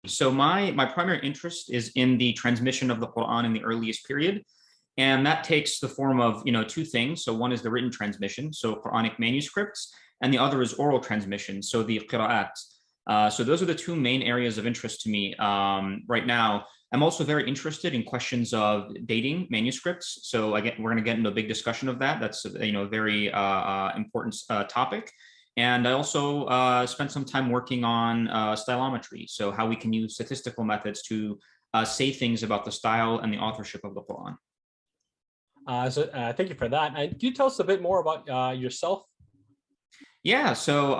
So my primary interest is in the transmission of the Quran in the earliest period. And that takes the form of, two things. So one is the written transmission, so Quranic manuscripts, and the other is oral transmission, so the qira'at. So those are the two main areas of interest to me right now. I'm also very interested in questions of dating manuscripts. So again, we're going to get into a big discussion of that. That's a very important topic. And I also spent some time working on stylometry, so how we can use statistical methods to say things about the style and the authorship of the Quran. Thank you for that. And can you tell us a bit more about yourself? Yeah, so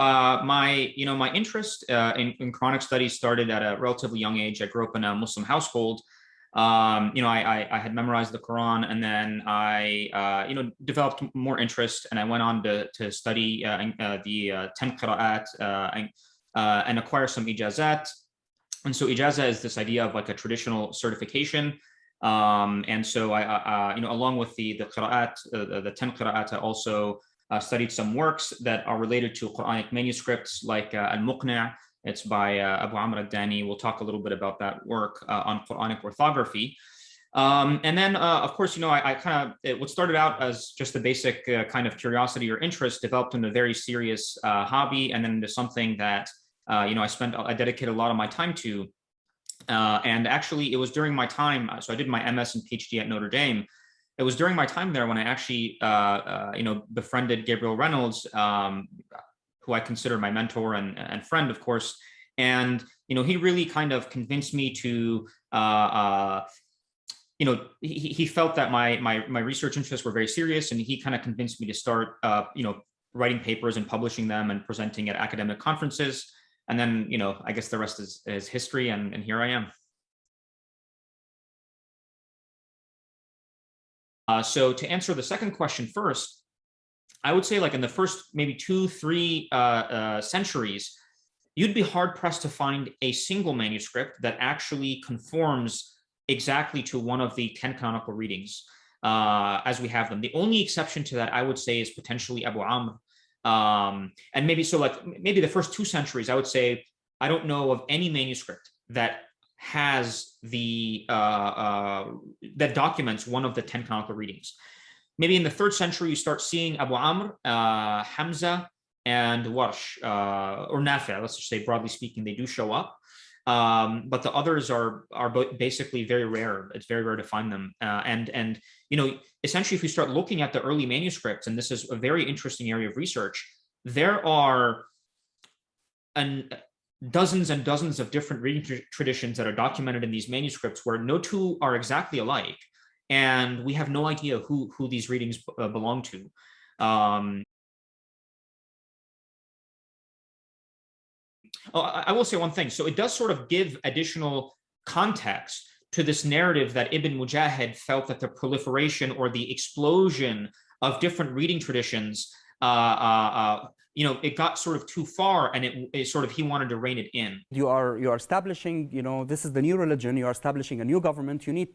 my interest in Quranic studies started at a relatively young age. I grew up in a Muslim household. I had memorized the Quran, and then I developed more interest, and I went on to study the 10 qira'at and acquire some ijazat. And so ijaza is this idea of like a traditional certification. And so I along with the qira'at, the 10 qira'at, I also studied some works that are related to Quranic manuscripts, like Al-Muqni'. It's by Abu Amr al-Dani. We'll talk a little bit about that work on Quranic orthography. And then, of course, what started out as just a basic kind of curiosity or interest developed into a very serious hobby, and then into something that, I dedicated a lot of my time to. And actually, it was during my time, so I did my MS and PhD at Notre Dame. It was during my time there when I actually, befriended Gabriel Reynolds, who I consider my mentor and friend, of course. And, he really kind of convinced me to, he felt that my research interests were very serious, and he kind of convinced me to start, writing papers and publishing them and presenting at academic conferences. And then, I guess the rest is history, and here I am. So to answer the second question first, I would say like in the first maybe 2-3 centuries, you'd be hard pressed to find a single manuscript that actually conforms exactly to one of the 10 canonical readings as we have them. The only exception to that, I would say, is potentially Abu Amr. And maybe the first 2 centuries, I would say, I don't know of any manuscript that has that documents one of the 10 canonical readings. Maybe in the 3rd century, you start seeing Abu Amr, Hamza, and Warsh, or Nafi', let's just say, broadly speaking, they do show up. But the others are basically very rare. It's very rare to find them. And essentially, if you start looking at the early manuscripts, and this is a very interesting area of research, there are dozens and dozens of different reading traditions that are documented in these manuscripts where no two are exactly alike. And we have no idea who these readings belong to. I will say one thing. So it does sort of give additional context to this narrative that Ibn Mujahid felt that the proliferation or the explosion of different reading traditions, it got sort of too far, and it sort of, he wanted to rein it in. You are establishing, this is the new religion. You are establishing a new government. You need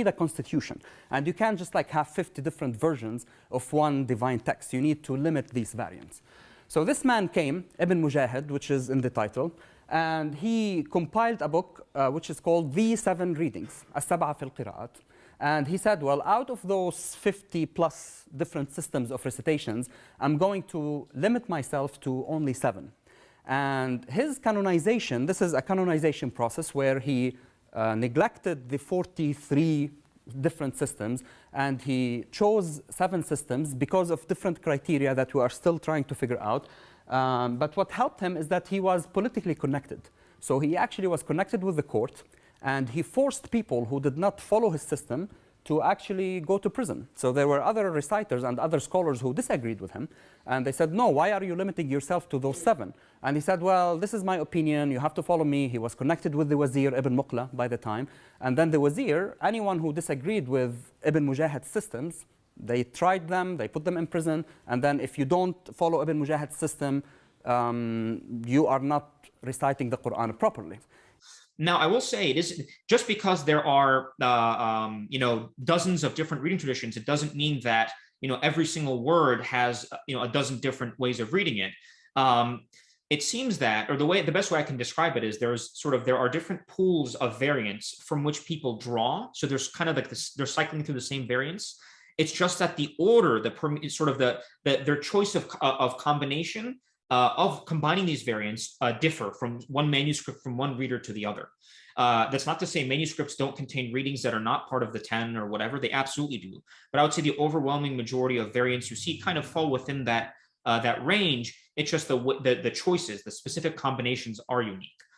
a constitution, and you can't just like have 50 different versions of one divine text. You need to limit these variants. So this man came, Ibn Mujahid, which is in the title, and he compiled a book which is called The 7 Readings, As-Sab'a fil Qira'at. And he said, well, out of those 50 plus different systems of recitations, I'm going to limit myself to only 7. And his canonization, this is a canonization process where he neglected the 43 different systems, and he chose 7 systems because of different criteria that we are still trying to figure out. But what helped him is that he was politically connected. So he actually was connected with the court, and he forced people who did not follow his system to actually go to prison. So there were other reciters and other scholars who disagreed with him, and they said, no, why are you limiting yourself to those 7? And he said, well, this is my opinion, you have to follow me. He was connected with the Wazir, Ibn Muqla, by the time. And then the Wazir, anyone who disagreed with Ibn Mujahid's systems, they tried them, they put them in prison, and then if you don't follow Ibn Mujahid's system, you are not reciting the Quran properly. Now, I will say, it is just because there are dozens of different reading traditions, it doesn't mean that every single word has a dozen different ways of reading it. it seems that, or the best way I can describe it is there are different pools of variants from which people draw. So there's kind of like this, they're cycling through the same variants. It's just that the order, their choice of combination of combining these variants differ from one manuscript from one reader to the other. That's not to say manuscripts don't contain readings that are not part of the 10 or whatever. They absolutely do. But I would say the overwhelming majority of variants you see kind of fall within that range. It's just the choices, the specific combinations are unique.